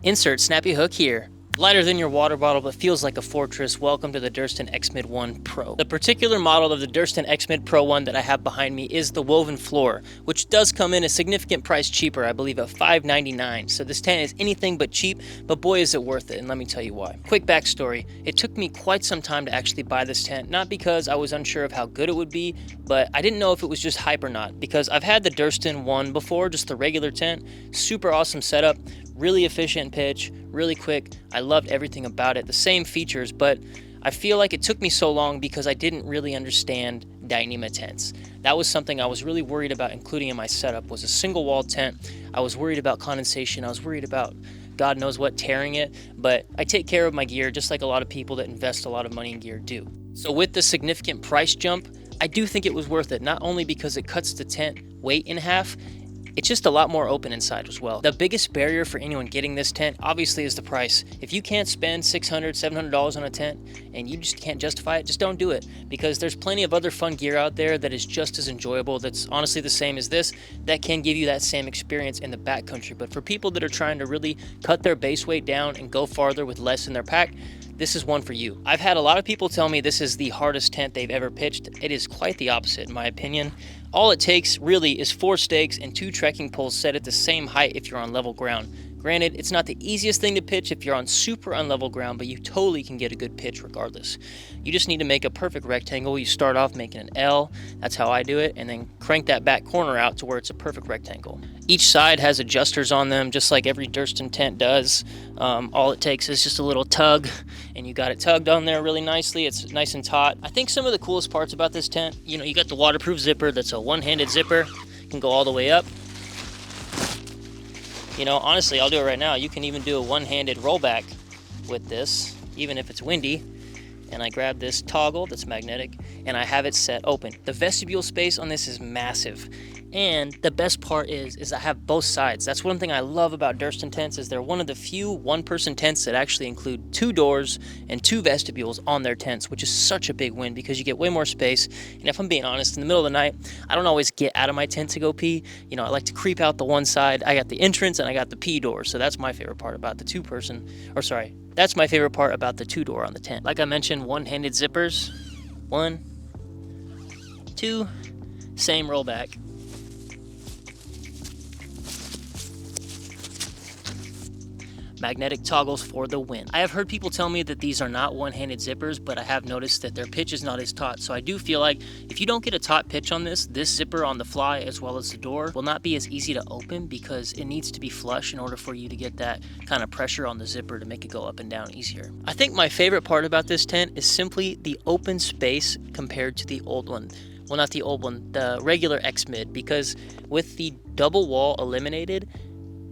Insert snappy hook here. Lighter than your water bottle but feels like a fortress, welcome to the Durston X Mid Pro. The particular model of the Durston X Mid Pro 1 that I have behind me is the woven floor, which does come in a significant price cheaper, I believe at $5.99. So this tent is anything but cheap, but boy is it worth it, and let me tell you why. Quick backstory, it took me quite some time to actually buy this tent, not because I was unsure of how good it would be, but I didn't know if it was just hype or not, because I've had the Durston 1 before, just the regular tent, super awesome setup, really efficient pitch, really quick. I loved everything about it, the same features, but I feel like it took me so long because I didn't really understand Dyneema tents. That was something I was really worried about including in my setup, was a single wall tent. I was worried about condensation. I was worried about God knows what, tearing it, but I take care of my gear just like a lot of people that invest a lot of money in gear do. So with the significant price jump, I do think it was worth it, not only because it cuts the tent weight in half, it's just a lot more open inside as well. The biggest barrier for anyone getting this tent obviously is the price. If you can't spend $600, $700 on a tent and you just can't justify it, just don't do it, because there's plenty of other fun gear out there that is just as enjoyable, that's honestly the same as this, that can give you that same experience in the backcountry. But for people that are trying to really cut their base weight down and go farther with less in their pack, this is one for you. I've had a lot of people tell me this is the hardest tent they've ever pitched. It is quite the opposite in my opinion. All it takes really is 4 stakes and 2 trekking poles set at the same height if you're on level ground. Granted, it's not the easiest thing to pitch if you're on super unlevel ground, but you totally can get a good pitch regardless. You just need to make a perfect rectangle. You start off making an L, that's how I do it, and then crank that back corner out to where it's a perfect rectangle. Each side has adjusters on them, just like every Durston tent does. All it takes is just a little tug, and you got it tugged on there really nicely. It's nice and taut. I think some of the coolest parts about this tent, you got the waterproof zipper that's a one-handed zipper. You can go all the way up. Honestly, I'll do it right now. You can even do a one-handed rollback with this, even if it's windy. And I grab this toggle that's magnetic, and I have it set open. The vestibule space on this is massive. And the best part is I have both sides. That's one thing I love about Durston tents, is they're one of the few one-person tents that actually include 2 doors and 2 vestibules on their tents, which is such a big win because you get way more space. And if I'm being honest, in the middle of the night, I don't always get out of my tent to go pee. I like to creep out the one side. I got the entrance and I got the pee door, so that's my favorite part about the that's my favorite part about the 2 door on the tent. Like I mentioned, one-handed zippers. 1, 2, same rollback. Magnetic toggles for the win. I have heard people tell me that these are not one-handed zippers, but I have noticed that their pitch is not as taut. So I do feel like if you don't get a taut pitch on this zipper on the fly as well as the door will not be as easy to open because it needs to be flush in order for you to get that kind of pressure on the zipper to make it go up and down easier. I think my favorite part about this tent is simply the open space compared to the old one. Well, not the old one, the regular X Mid, because with the double wall eliminated,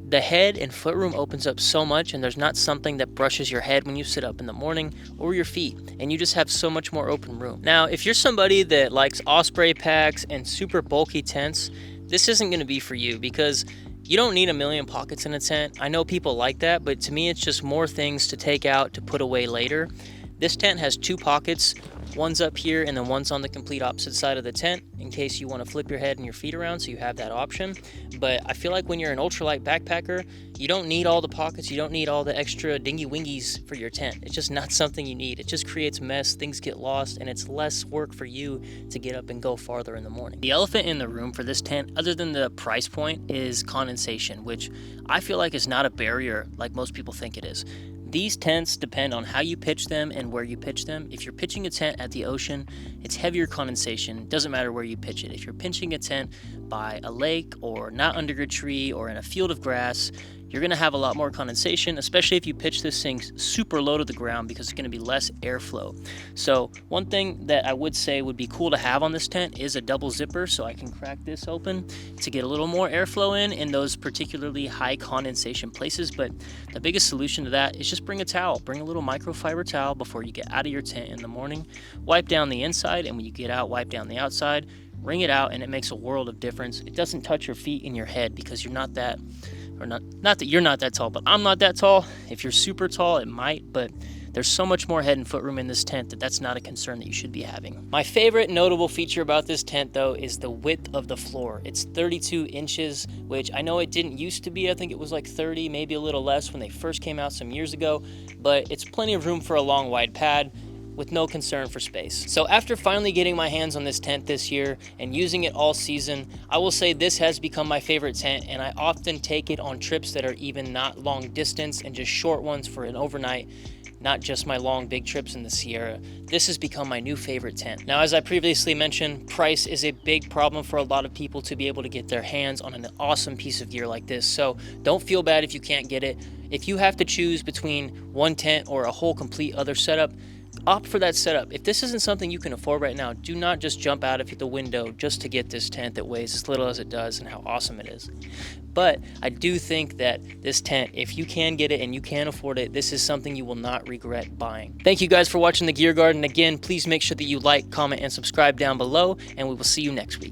the head and foot room opens up so much, and there's not something that brushes your head when you sit up in the morning or your feet, and you just have so much more open room. Now, if you're somebody that likes osprey packs and super bulky tents, this isn't going to be for you because you don't need a million pockets in a tent. I know people like that, but to me, it's just more things to take out to put away later. This tent has 2 pockets. One's up here and then one's on the complete opposite side of the tent in case you want to flip your head and your feet around, so you have that option. But I feel like when you're an ultralight backpacker, you don't need all the pockets, you don't need all the extra dingy wingies for your tent. It's just not something you need. It just creates mess, things get lost, and it's less work for you to get up and go farther in the morning. The elephant in the room for this tent, other than the price point, is condensation, which I feel like is not a barrier like most people think it is. These tents depend on how you pitch them and where you pitch them. If you're pitching a tent at the ocean, it's heavier condensation. It doesn't matter where you pitch it. If you're pitching a tent by a lake or not under a tree or in a field of grass, you're going to have a lot more condensation, especially if you pitch this thing super low to the ground because it's going to be less airflow. So one thing that I would say would be cool to have on this tent is a double zipper, so I can crack this open to get a little more airflow in those particularly high condensation places. But the biggest solution to that is just bring a towel. Bring a little microfiber towel before you get out of your tent in the morning. Wipe down the inside, and when you get out, wipe down the outside. Wring it out, and it makes a world of difference. It doesn't touch your feet and your head because you're not that, or not that you're not that tall, but I'm not that tall. If you're super tall, it might, but there's so much more head and foot room in this tent that that's not a concern that you should be having. My favorite notable feature about this tent though is the width of the floor. It's 32 inches, which I know it didn't used to be. I think it was like 30, maybe a little less when they first came out some years ago, but it's plenty of room for a long wide pad with no concern for space. So after finally getting my hands on this tent this year and using it all season, I will say this has become my favorite tent, and I often take it on trips that are even not long distance and just short ones for an overnight, not just my long big trips in the Sierra. This has become my new favorite tent. Now, as I previously mentioned, price is a big problem for a lot of people to be able to get their hands on an awesome piece of gear like this. So don't feel bad if you can't get it. If you have to choose between one tent or a whole complete other setup, opt for that setup. If this isn't something you can afford right now, do not just jump out of the window just to get this tent that weighs as little as it does and how awesome it is. But I do think that this tent, if you can get it and you can afford it, this is something you will not regret buying. Thank you guys for watching the Gear Garden. Again, please make sure that you like, comment, and subscribe down below, and we will see you next week.